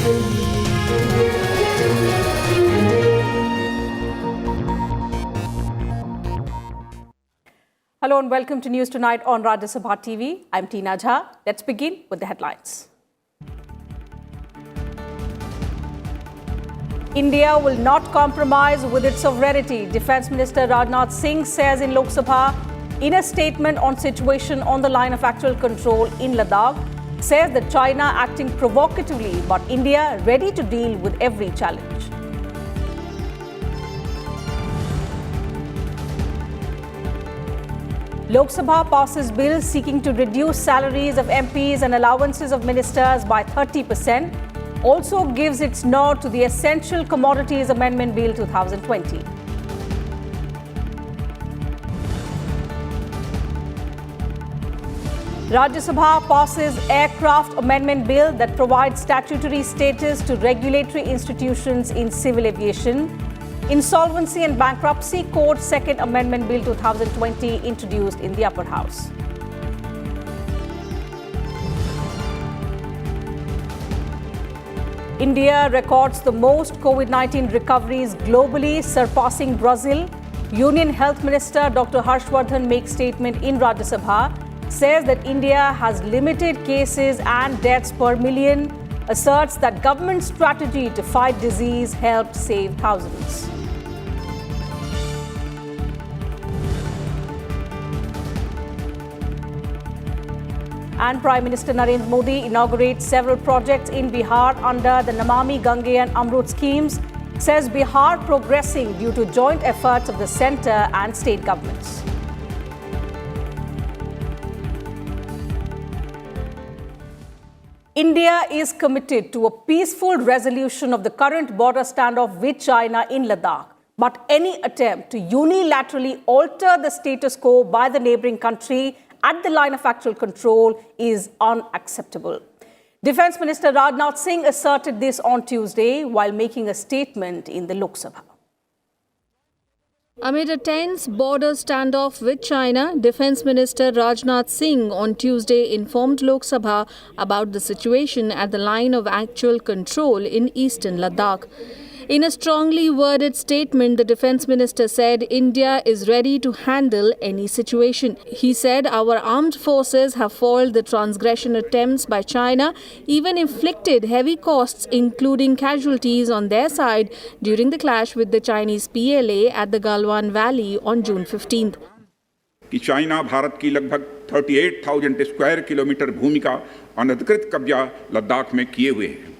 Hello and welcome to News Tonight on Rajya Sabha TV. I'm Tina Jha. Let's begin with the headlines. India will not compromise with its sovereignty, Defence Minister Rajnath Singh says in Lok Sabha. In a statement on situation on the line of actual control in Ladakh, says that China acting provocatively, but India ready to deal with every challenge. Lok Sabha passes bill seeking to reduce salaries of MPs and allowances of ministers by 30%. Also gives its nod to the Essential Commodities Amendment Bill 2020. Rajya Sabha passes Aircraft Amendment Bill that provides statutory status to regulatory institutions in civil aviation. Insolvency and Bankruptcy Court Second Amendment Bill 2020 introduced in the Upper House. India records the most COVID-19 recoveries globally, surpassing Brazil. Union Health Minister Dr. Harshvardhan makes statement in Rajya Sabha, says that India has limited cases and deaths per million, asserts that government strategy to fight disease helped save thousands. And Prime Minister Narendra Modi inaugurates several projects in Bihar under the Namami Gange and Amrut schemes, says Bihar progressing due to joint efforts of the centre and state governments. India is committed to a peaceful resolution of the current border standoff with China in Ladakh. But any attempt to unilaterally alter the status quo by the neighbouring country at the line of actual control is unacceptable. Defence Minister Rajnath Singh asserted this on Tuesday while making a statement in the Lok Sabha. Amid a tense border standoff with China, Defence Minister Rajnath Singh on Tuesday informed Lok Sabha about the situation at the line of actual control in eastern Ladakh. In a strongly worded statement, the Defence Minister said India is ready to handle any situation. He said our armed forces have foiled the transgression attempts by China, even inflicted heavy costs including casualties on their side during the clash with the Chinese PLA at the Galwan Valley on June 15th. कि China Bharat की लगभग 38,000 square kilometre भूमि का अनधिकृत कब्जा लद्दाख में किए हुए हैं।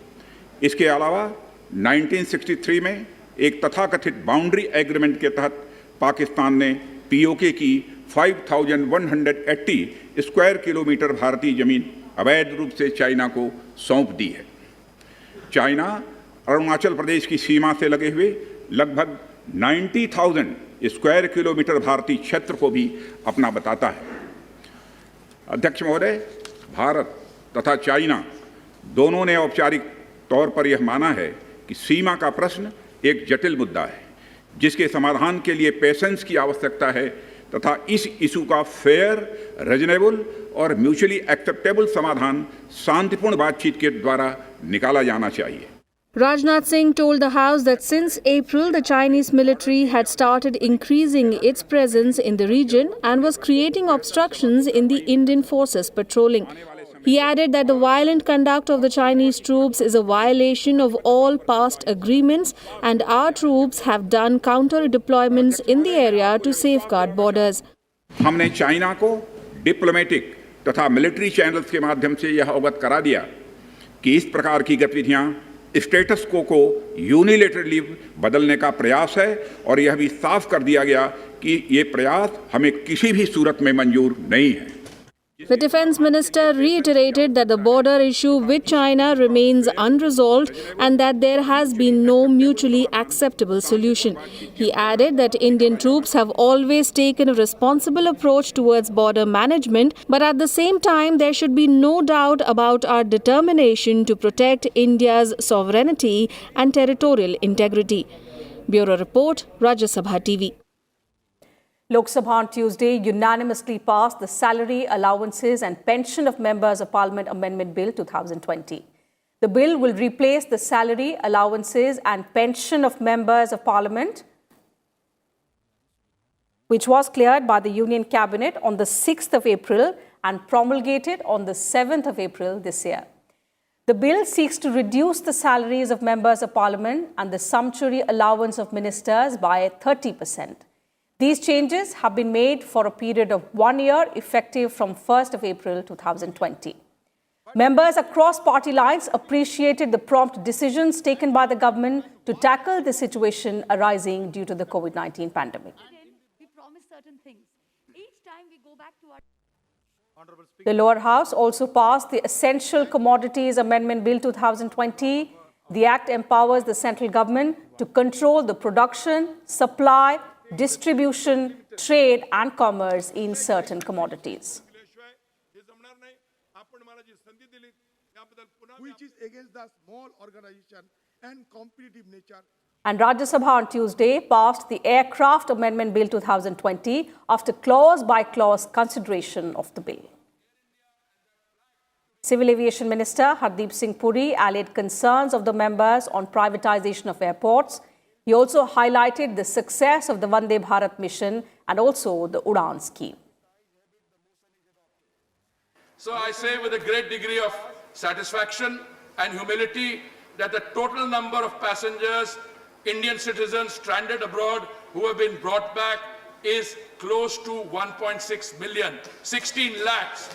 इसके अलावा 1963 में एक तथाकथित बाउंड्री एग्रीमेंट के तहत पाकिस्तान ने पीओके की 5,180 स्क्वायर किलोमीटर भारतीय जमीन अवैध रूप से चाइना को सौंप दी है। चाइना अरुणाचल प्रदेश की सीमा से लगे हुए लगभग 90,000 स्क्वायर किलोमीटर भारतीय क्षेत्र को भी अपना बताता है। अध्यक्ष महोदय, भारत तथा चाइना दोनों ने औपचारिक तौर पर यह माना है कि सीमा का प्रश्न एक जटिल मुद्दा है, जिसके समाधान के लिए पेशेंस की आवश्यकता है तथा इस इशू का फेयर, रीजनेबल और म्यूचुअली एक्सेप्टेबल समाधान शांतिपूर्ण बातचीत के द्वारा निकाला जाना चाहिए। Rajnath Singh told the House that since April, the Chinese military had started increasing its presence in the region and was creating obstructions in the Indian forces patrolling. He added that the violent conduct of the Chinese troops is a violation of all past agreements and our troops have done counter-deployments in the area to safeguard borders. हमने China को diplomatic तथा military channels के माध्यम से यह अवगत करा दिया कि इस प्रकार की गतिविधियां स्टेटस को यूनिलेटरली बदलने का प्रयास है और यह भी साफ कर दिया गया कि ये प्रयास हमें किसी भी सूरत में मंजूर नहीं है। The Defence Minister reiterated that the border issue with China remains unresolved and that there has been no mutually acceptable solution. He added that Indian troops have always taken a responsible approach towards border management, but at the same time there should be no doubt about our determination to protect India's sovereignty and territorial integrity. Bureau Report, Rajya Sabha TV. Lok Sabha on Tuesday unanimously passed the Salary, Allowances and Pension of Members of Parliament Amendment Bill 2020. The bill will replace the salary, allowances and pension of members of parliament, which was cleared by the Union Cabinet on the 6th of April and promulgated on the 7th of April this year. The bill seeks to reduce the salaries of members of parliament and the sumptuary allowance of ministers by 30%. These changes have been made for a period of 1 year, effective from 1st of April 2020. Members across party lines appreciated the prompt decisions taken by the government to tackle the situation arising due to the COVID-19 pandemic. We promise certain things. Each time we go back to our... The lower house also passed the Essential Commodities Amendment Bill 2020. The act empowers the central government to control the production, supply, distribution, trade and commerce in certain commodities. Which is against the small organization and competitive nature. And Rajya Sabha on Tuesday passed the Aircraft Amendment Bill 2020 after clause-by-clause consideration of the bill. Civil Aviation Minister Hardeep Singh Puri allayed concerns of the members on privatization of airports. He also highlighted the success of the Vande Bharat mission and also the Udan scheme. So I say with a great degree of satisfaction and humility that the total number of passengers, Indian citizens stranded abroad who have been brought back is close to 1.6 million, 16 lakhs,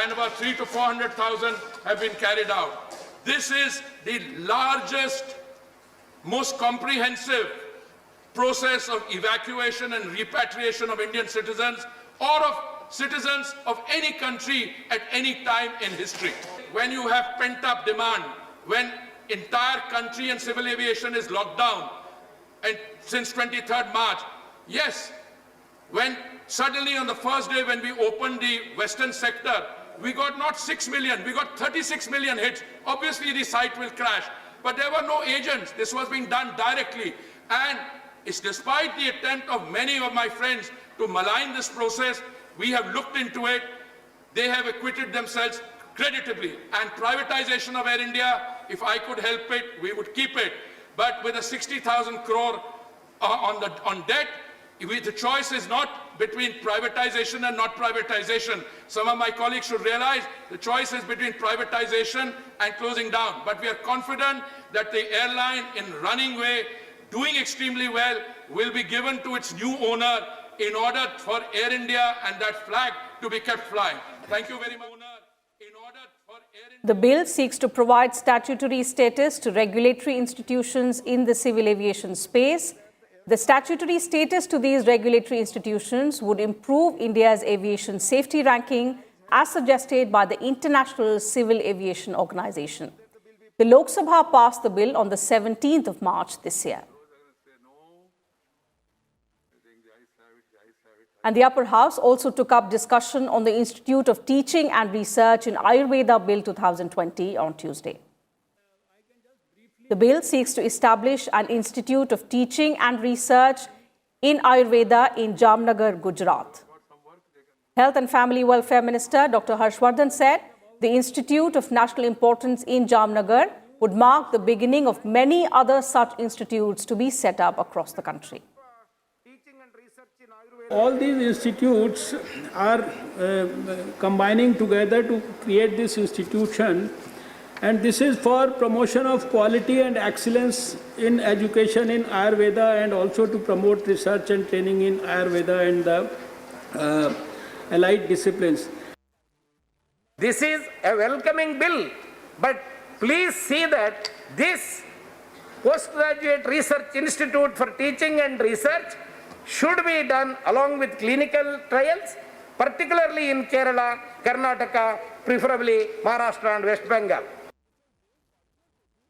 and about 300,000 to 400,000 have been carried out. This is the largest, most comprehensive process of evacuation and repatriation of Indian citizens or of citizens of any country at any time in history. When you have pent-up demand, when entire country and civil aviation is locked down, and since 23rd March, yes, when suddenly on the first day when we opened the western sector, we got not 6 million, we got 36 million hits. Obviously the site will crash, but there were no agents. This was being done directly. And it's despite the attempt of many of my friends to malign this process, we have looked into it. They have acquitted themselves creditably. And privatization of Air India, if I could help it, we would keep it. But with a 60,000 crore on debt, the choice is not between privatization and not privatization. Some of my colleagues should realize the choice is between privatization and closing down. But we are confident that the airline in running way, doing extremely well, will be given to its new owner in order for Air India and that flag to be kept flying. Thank you very much. The bill seeks to provide statutory status to regulatory institutions in the civil aviation space. The statutory status to these regulatory institutions would improve India's aviation safety ranking, as suggested by the International Civil Aviation Organization. The Lok Sabha passed the bill on the 17th of March this year. And the upper house also took up discussion on the Institute of Teaching and Research in Ayurveda Bill 2020 on Tuesday. The bill seeks to establish an Institute of Teaching and Research in Ayurveda in Jamnagar, Gujarat. Health and Family Welfare Minister Dr. Harshvardhan said the Institute of National Importance in Jamnagar would mark the beginning of many other such institutes to be set up across the country. All these institutes are combining together to create this institution, and this is for promotion of quality and excellence in education in Ayurveda, and also to promote research and training in Ayurveda and the allied disciplines. This is a welcoming bill, but please see that this postgraduate research institute for teaching and research should be done along with clinical trials, particularly in Kerala, Karnataka, preferably Maharashtra and West Bengal.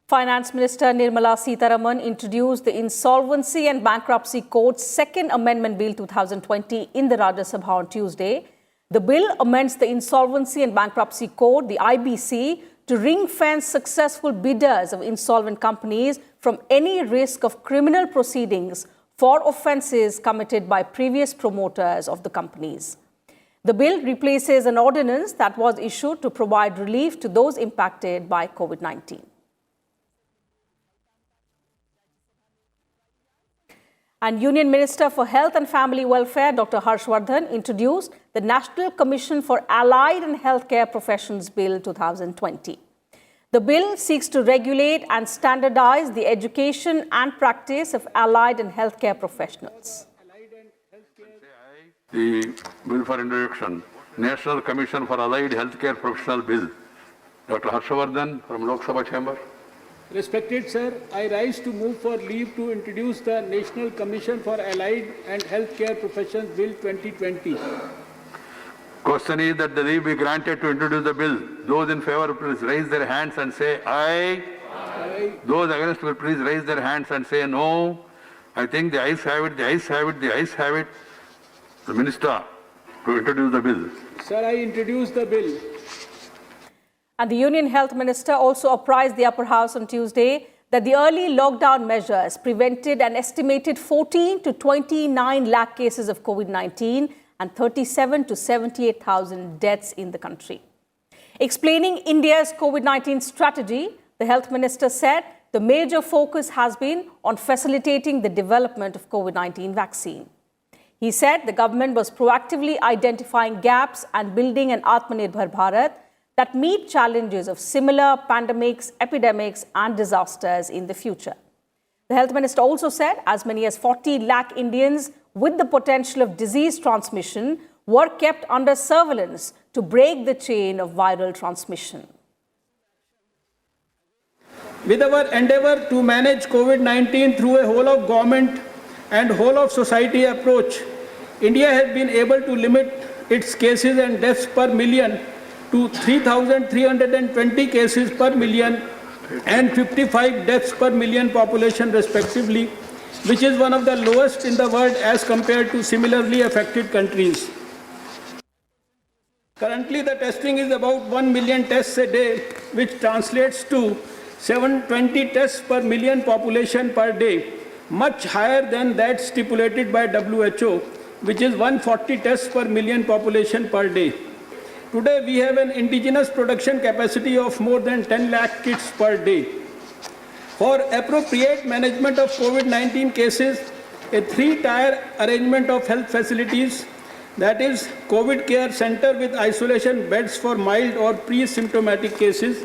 Finance Minister Nirmala Sitharaman introduced the Insolvency and Bankruptcy Code's Second Amendment Bill 2020 in the Rajya Sabha on Tuesday. The bill amends the Insolvency and Bankruptcy Code, the IBC, to ring-fence successful bidders of insolvent companies from any risk of criminal proceedings for offences committed by previous promoters of the companies. The bill replaces an ordinance that was issued to provide relief to those impacted by COVID-19. And Union Minister for Health and Family Welfare, Dr. Harshvardhan, introduced the National Commission for Allied and Healthcare Professions Bill 2020. The bill seeks to regulate and standardize the education and practice of allied and healthcare professionals. The bill for introduction, National Commission for Allied Healthcare Professional Bill. Dr. Harshvardhan from Lok Sabha Chamber. Respected sir, I rise to move for leave to introduce the National Commission for Allied and Healthcare Professions Bill 2020. Question is that the leave be granted to introduce the bill. Those in favor, please raise their hands and say aye. Aye. Those against, will please raise their hands and say no. I think the ayes have it, the ayes have it, the ayes have it. The Minister to introduce the bill. Sir, I introduce the bill. And the Union Health Minister also apprised the Upper House on Tuesday that the early lockdown measures prevented an estimated 14 to 29 lakh cases of COVID-19 and 37 to 78,000 deaths in the country. Explaining India's COVID-19 strategy, the Health Minister said the major focus has been on facilitating the development of COVID-19 vaccine. He said the government was proactively identifying gaps and building an Atmanirbhar Bharat that meet challenges of similar pandemics, epidemics and disasters in the future. The Health Minister also said as many as 40 lakh Indians with the potential of disease transmission were kept under surveillance to break the chain of viral transmission. With our endeavor to manage COVID-19 through a whole of government and whole of society approach, India has been able to limit its cases and deaths per million to 3,320 cases per million and 55 deaths per million population respectively, which is one of the lowest in the world as compared to similarly affected countries. Currently, the testing is about 1 million tests a day, which translates to 720 tests per million population per day, much higher than that stipulated by WHO, which is 140 tests per million population per day. Today, we have an indigenous production capacity of more than 10 lakh kits per day. For appropriate management of COVID-19 cases, a three-tier arrangement of health facilities, that is COVID care center with isolation beds for mild or pre-symptomatic cases,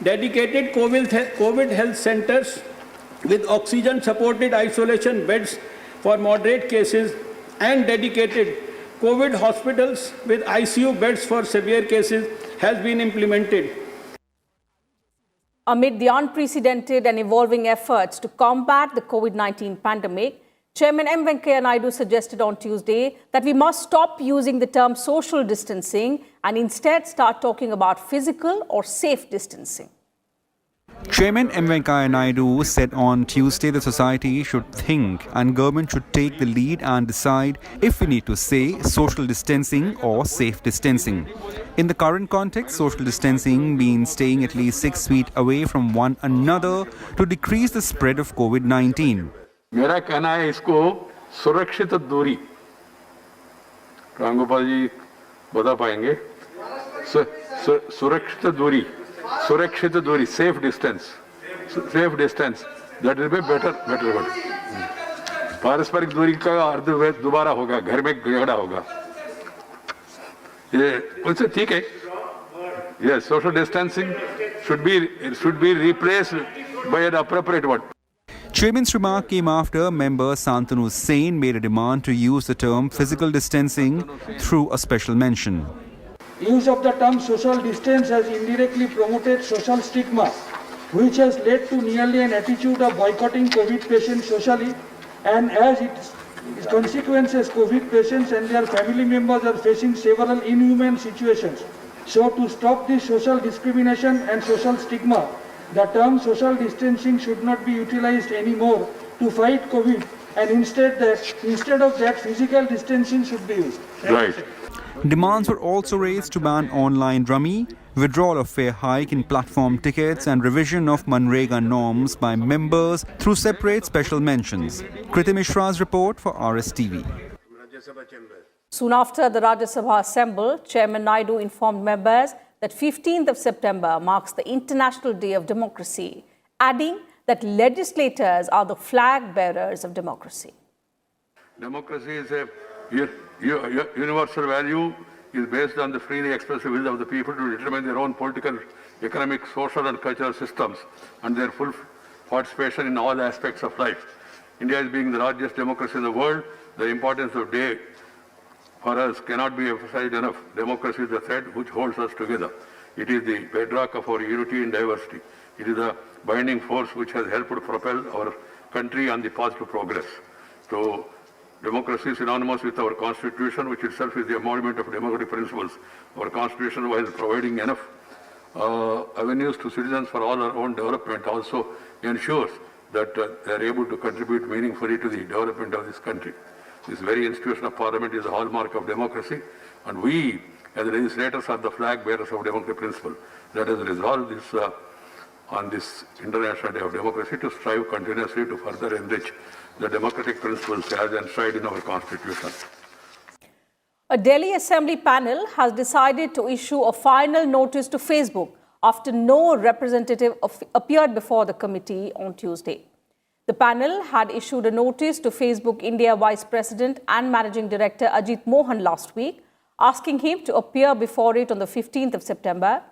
dedicated COVID health centers with oxygen-supported isolation beds for moderate cases, and dedicated COVID hospitals with ICU beds for severe cases has been implemented. Amid the unprecedented and evolving efforts to combat the COVID-19 pandemic, Chairman M. Venkaiah Naidu suggested on Tuesday that we must stop using the term social distancing and instead start talking about physical or safe distancing. Chairman M. Venkaiah Naidu said on Tuesday the society should think and government should take the lead and decide if we need to say social distancing or safe distancing. In the current context, social distancing means staying at least 6 feet away from one another to decrease the spread of COVID-19. मेरा कहना है इसको सुरक्षित दूरी, रामगोपाल जी बता पाएंगे, सुरक्षित दूरी, safe distance, that will be better word. पारस्परिक दूरी का अर्थ दोबारा होगा, घर में झगड़ा होगा, ये उससे ठीक है. Yes, social distancing should be replaced by an appropriate word. Chairman's remark came after member Santanu Sen made a demand to use the term physical distancing through a special mention. Use of the term social distance has indirectly promoted social stigma, which has led to nearly an attitude of boycotting COVID patients socially, and as its consequences, COVID patients and their family members are facing several inhumane situations. So to stop this social discrimination and social stigma, the term social distancing should not be utilized anymore to fight COVID, and instead of that, physical distancing should be used. Right. Demands were also raised to ban online rummy, withdrawal of fare hike in platform tickets and revision of Manrega norms by members through separate special mentions. Kriti Mishra's report for RSTV. Soon after the Rajya Sabha assembled, Chairman Naidu informed members that 15th of September marks the International Day of Democracy, adding that legislators are the flag bearers of democracy. Democracy is a universal value, is based on the freely expressive will of the people to determine their own political, economic, social and cultural systems and their full participation in all aspects of life. India is being the largest democracy in the world. The importance of day for us cannot be emphasized enough. Democracy is the thread which holds us together. It is the bedrock of our unity in diversity. It is a binding force which has helped propel our country on the path to progress. So, democracy is synonymous with our constitution, which itself is the embodiment of democratic principles. Our constitution, while providing enough avenues to citizens for all our own development, also ensures that they are able to contribute meaningfully to the development of this country. This very institution of parliament is a hallmark of democracy, and we, as legislators, are the flag bearers of democratic principle. Let us resolve this on this International Day of Democracy to strive continuously to further enrich the democratic principles as enshrined in our Constitution. A Delhi Assembly panel has decided to issue a final notice to Facebook after no representative appeared before the committee on Tuesday. The panel had issued a notice to Facebook India Vice President and Managing Director Ajit Mohan last week, asking him to appear before it on the 15th of September.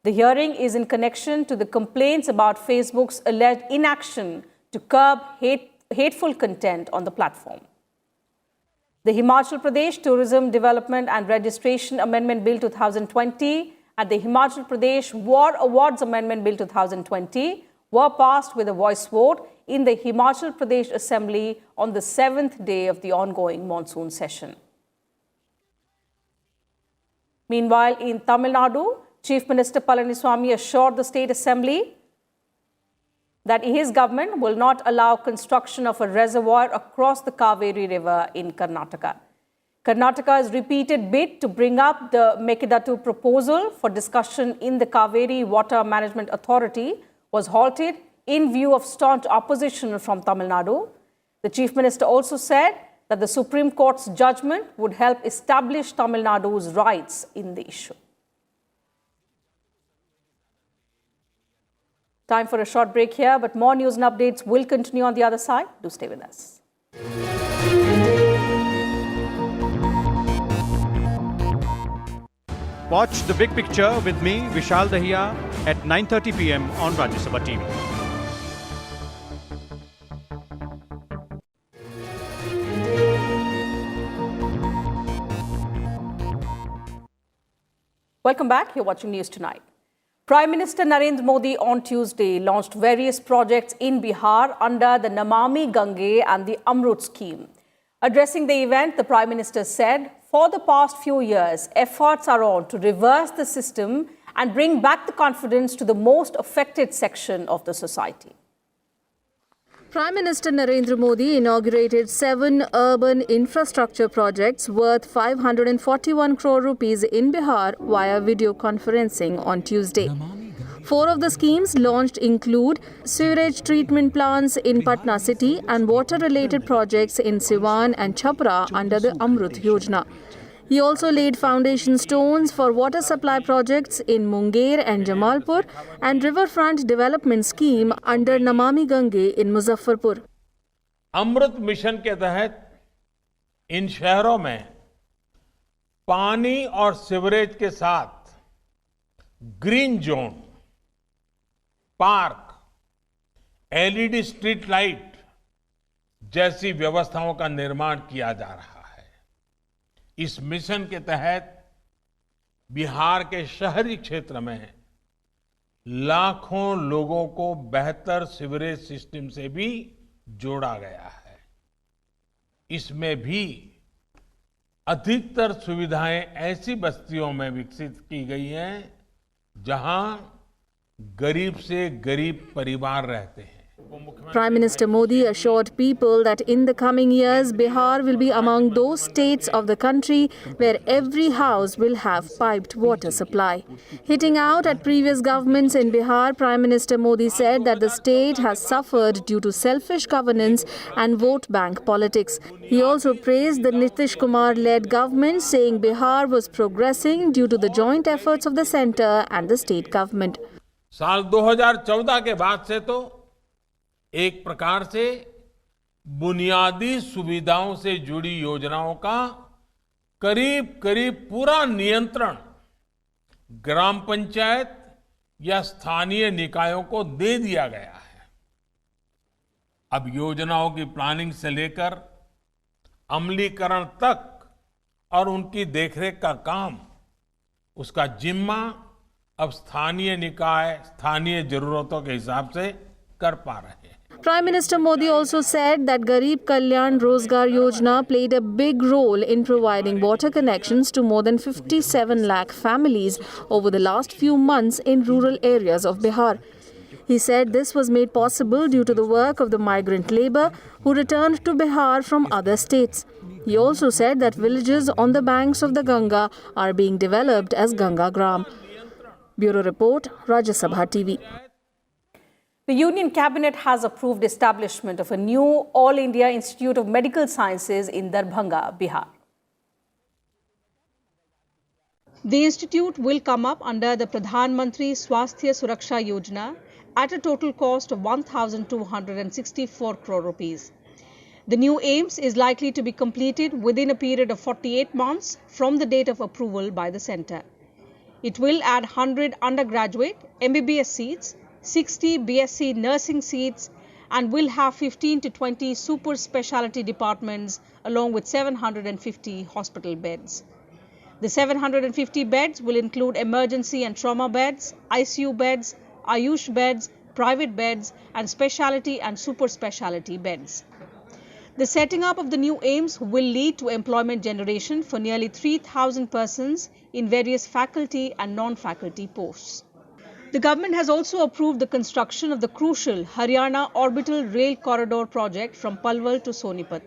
The hearing is in connection to the complaints about Facebook's alleged inaction to curb hateful content on the platform. The Himachal Pradesh Tourism Development and Registration Amendment Bill 2020 and the Himachal Pradesh War Awards Amendment Bill 2020 were passed with a voice vote in the Himachal Pradesh Assembly on the 7th day of the ongoing monsoon session. Meanwhile, in Tamil Nadu, Chief Minister Palaniswamy assured the State Assembly that his government will not allow construction of a reservoir across the Kaveri River in Karnataka. Karnataka's repeated bid to bring up the Mekadatu proposal for discussion in the Kaveri Water Management Authority was halted in view of staunch opposition from Tamil Nadu. The Chief Minister also said that the Supreme Court's judgment would help establish Tamil Nadu's rights in the issue. Time for a short break here, but more news and updates will continue on the other side. Do stay with us. Watch The Big Picture with me, Vishal Dahiya, at 9:30 p.m. on Rajya Sabha TV. Welcome back. You're watching News Tonight. Prime Minister Narendra Modi on Tuesday launched various projects in Bihar under the Namami Gange and the Amrut scheme. Addressing the event, the Prime Minister said, for the past few years, efforts are on to reverse the system and bring back the confidence to the most affected section of the society. Prime Minister Narendra Modi inaugurated 7 urban infrastructure projects worth 541 crore rupees in Bihar via video conferencing on Tuesday. 4 of the schemes launched include sewage treatment plants in Patna city and water-related projects in Siwan and Chhapra under the Amrut Yojana. He also laid foundation stones for water supply projects in Munger and Jamalpur and riverfront development scheme under Namami Gange in Muzaffarpur. Amrut mission के तहत इन शहरों में पानी और sewerage के साथ green zone, park, LED street light जैसी व्यवस्थाओं का निर्माण किया जा रहा है। इस मिशन के तहत बिहार के शहरी क्षेत्र में लाखों लोगों को बेहतर सीवरेज सिस्टम से भी जोड़ा गया है। इसमें भी अधिकतर सुविधाएं ऐसी बस्तियों में विकसित की गई हैं जहां गरीब से गरीब परिवार रहते हैं। Prime Minister Modi assured people that in the coming years, Bihar will be among those states of the country where every house will have piped water supply. Hitting out at previous governments in Bihar, Prime Minister Modi said that the state has suffered due to selfish governance and vote bank politics. He also praised the Nitish Kumar-led government, saying Bihar was progressing due to the joint efforts of the centre and the state government. साल 2014 के बाद से तो एक प्रकार से बुनियादी सुविधाओं से जुड़ी योजनाओं का करीब करीब पूरा नियंत्रण ग्राम पंचायत या स्थानीय निकायों को दे दिया गया है। अब योजनाओं की प्लानिंग से लेकर अमलीकरण तक और उनकी देखरेख का काम, उसका जिम्मा अब स्थानीय निकाय स्थानीय जरूरतों के हिसाब से कर पा रहे हैं। Prime Minister Modi also said that Garib Kalyan Rozgar Yojana played a big role in providing water connections to more than 57 lakh families over the last few months in rural areas of Bihar. He said this was made possible due to the work of the migrant labor who returned to Bihar from other states. He also said that villages on the banks of the Ganga are being developed as Ganga Gram. Bureau Report, Rajya Sabha TV. The Union Cabinet has approved establishment of a new All India Institute of Medical Sciences in Darbhanga, Bihar. The institute will come up under the Pradhan Mantri Swasthya Suraksha Yojana at a total cost of 1,264 crore rupees. The new AIIMS is likely to be completed within a period of 48 months from the date of approval by the centre. It will add 100 undergraduate MBBS seats, 60 BSc nursing seats, and will have 15 to 20 super specialty departments along with 750 hospital beds. The 750 beds will include emergency and trauma beds, ICU beds, Ayush beds, private beds, and specialty and super specialty beds. The setting up of the new AIIMS will lead to employment generation for nearly 3,000 persons in various faculty and non-faculty posts. The government has also approved the construction of the crucial Haryana Orbital Rail Corridor project from Palwal to Sonipat.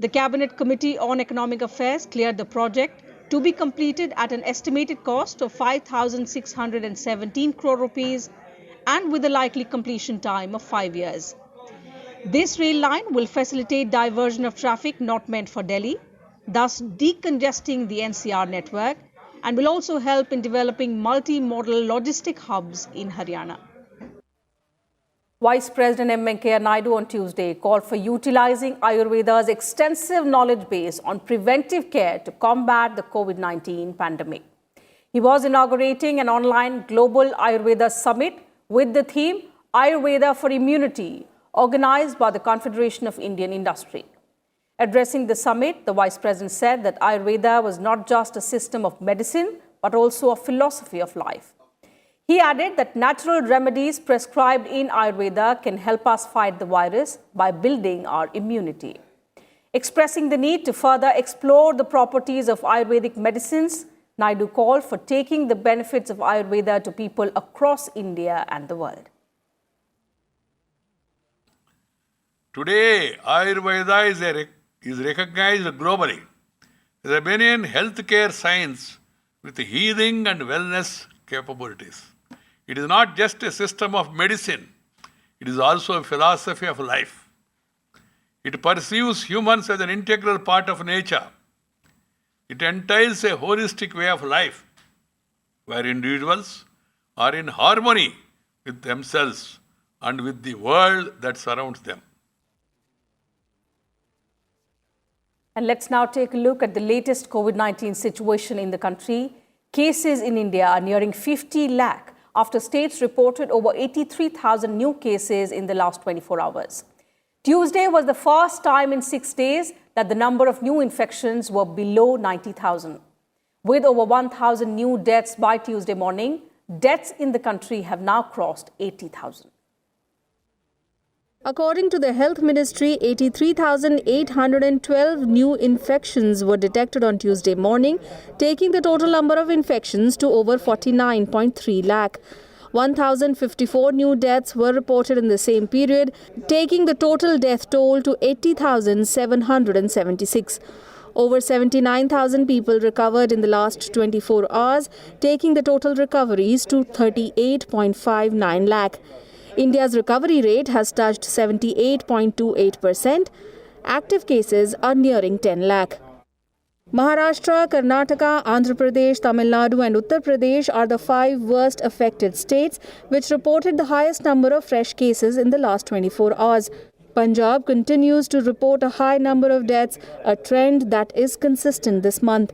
The Cabinet Committee on Economic Affairs cleared the project to be completed at an estimated cost of 5,617 crore rupees and with a likely completion time of 5 years. This rail line will facilitate diversion of traffic not meant for Delhi, thus decongesting the NCR network, and will also help in developing multi-modal logistic hubs in Haryana. Vice President M. Venkaiah Naidu on Tuesday called for utilizing Ayurveda's extensive knowledge base on preventive care to combat the COVID-19 pandemic. He was inaugurating an online global Ayurveda summit with the theme Ayurveda for Immunity, organized by the Confederation of Indian Industry. Addressing the summit, the Vice President said that Ayurveda was not just a system of medicine, but also a philosophy of life. He added that natural remedies prescribed in Ayurveda can help us fight the virus by building our immunity. Expressing the need to further explore the properties of Ayurvedic medicines, Naidu called for taking the benefits of Ayurveda to people across India and the world. Today, Ayurveda is recognized globally as a main healthcare science with healing and wellness capabilities. It is not just a system of medicine, it is also a philosophy of life. It perceives humans as an integral part of nature. It entails a holistic way of life where individuals are in harmony with themselves and with the world that surrounds them. And let's now take a look at the latest COVID-19 situation in the country. Cases in India are nearing 50 lakh after states reported over 83,000 new cases in the last 24 hours. Tuesday was the first time in 6 days that the number of new infections were below 90,000. With over 1,000 new deaths by Tuesday morning, deaths in the country have now crossed 80,000. According to the Health Ministry, 83,812 new infections were detected on Tuesday morning, taking the total number of infections to over 49.3 lakh. 1,054 new deaths were reported in the same period, taking the total death toll to 80,776. Over 79,000 people recovered in the last 24 hours, taking the total recoveries to 38.59 lakh. India's recovery rate has touched 78.28%. Active cases are nearing 10 lakh. Maharashtra, Karnataka, Andhra Pradesh, Tamil Nadu and Uttar Pradesh are the 5 worst affected states which reported the highest number of fresh cases in the last 24 hours. Punjab continues to report a high number of deaths, a trend that is consistent this month.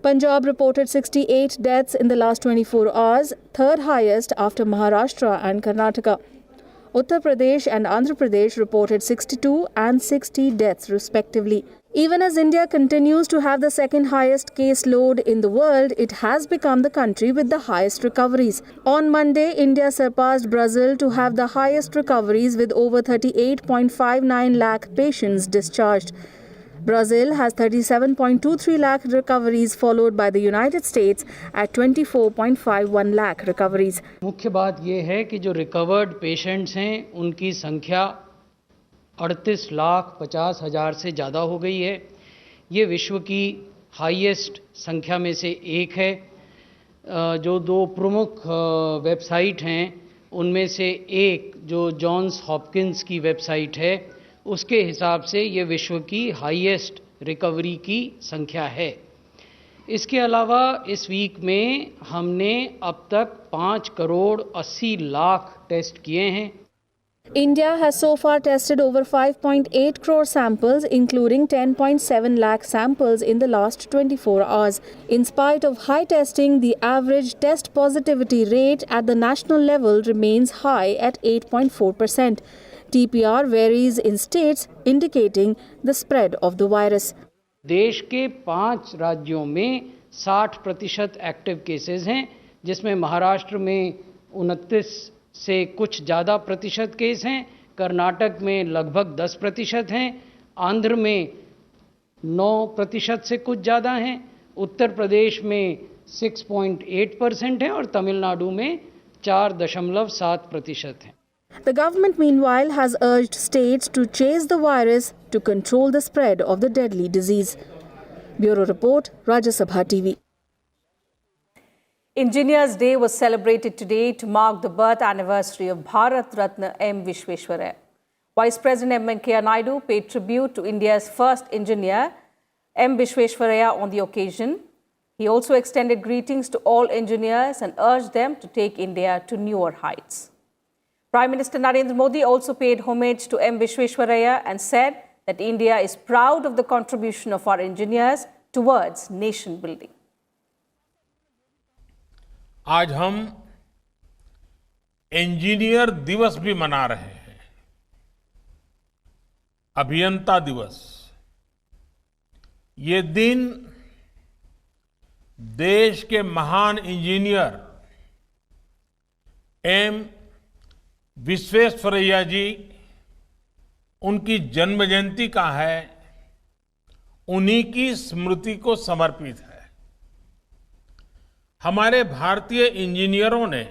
Punjab reported 68 deaths in the last 24 hours, third highest after Maharashtra and Karnataka. Uttar Pradesh and Andhra Pradesh reported 62 and 60 deaths respectively. Even as India continues to have the second highest case load in the world, it has become the country with the highest recoveries. On Monday, India surpassed Brazil to have the highest recoveries with over 38.59 lakh patients discharged. Brazil has 37.23 lakh recoveries, followed by the United States at 24.51 lakh recoveries. मुख्य बात ये है कि जो recovered patients हैं उनकी संख्या 38,50,000 से ज़्यादा हो गई है। ये विश्व की हाईएस्ट संख्या में से एक है। जो दो प्रमुख वेबसाइट हैं उनमें से एक जो जॉन्स हॉपकिंस की वेबसाइट है उसके हिसाब से ये विश्व की हाईएस्ट रिकवरी की संख्या है। इसके अलावा इस वीक में हमने अब तक 5 करोड़ 80 लाख टेस्ट किए हैं। India has so far tested over 5.8 crore samples, including 10.7 lakh samples in the last 24 hours. In spite of high testing, the average test positivity rate at the national level remains high at 8.4%. TPR varies in states, indicating the spread of the virus. देश के 5 राज्यों में 60% active cases हैं, जिसमें महाराष्ट्र में 29 से कुछ ज़्यादा प्रतिशत केस हैं, कर्नाटक में लगभग 10% हैं, आंध्र में 9% से कुछ ज़्यादा हैं, उत्तर प्रदेश में 6.8% हैं और तमिलनाडु में 4.7% हैं। The government, meanwhile, has urged states to chase the virus to control the spread of the deadly disease. Bureau Report, Rajya Sabha TV. Engineers Day was celebrated today to mark the birth anniversary of Bharat Ratna M. Vishweshwaraya. Vice President M. Venkaiah Naidu paid tribute to India's first engineer, M. Vishweshwaraya, on the occasion. He also extended greetings to all engineers and urged them to take India to newer heights. Prime Minister Narendra Modi also paid homage to M. Vishweshwaraya and said that India is proud of the contribution of our engineers towards nation building. आज हम engineer दिवस भी मना रहे हैं, अभियंता दिवस। ये दिन देश के महान इंजीनियर एम विश्वेश्वरैया जी, उनकी जन्म जयंती का है, उन्हीं की स्मृति को समर्पित है। हमारे भारतीय इंजीनियरों ने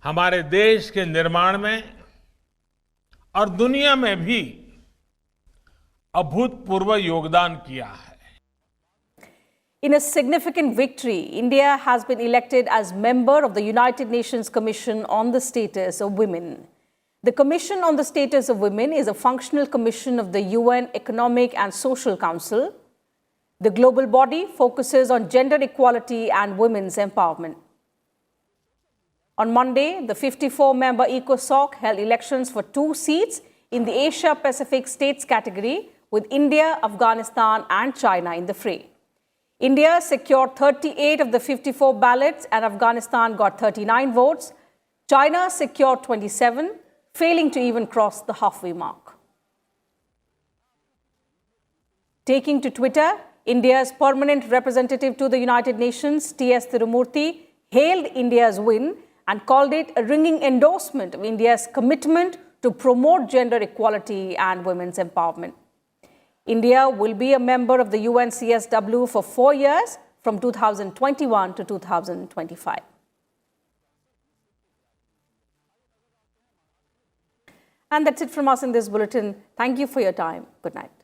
हमारे देश के निर्माण में और दुनिया में भी अभूतपूर्व योगदान किया है। In a significant victory, India has been elected as member of the United Nations Commission on the Status of Women. The Commission on the Status of Women is a functional commission of the UN Economic and Social Council. The global body focuses on gender equality and women's empowerment. On Monday, the 54-member ECOSOC held elections for 2 seats in the Asia-Pacific states category, with India, Afghanistan and China in the fray. India secured 38 of the 54 ballots and Afghanistan got 39 votes. China secured 27, failing to even cross the halfway mark. Taking to Twitter, India's permanent representative to the United Nations, T.S. Tirumurthy, hailed India's win and called it a ringing endorsement of India's commitment to promote gender equality and women's empowerment. India will be a member of the UN CSW for 4 years, from 2021 to 2025. And that's it from us in this bulletin. Thank you for your time. Good night.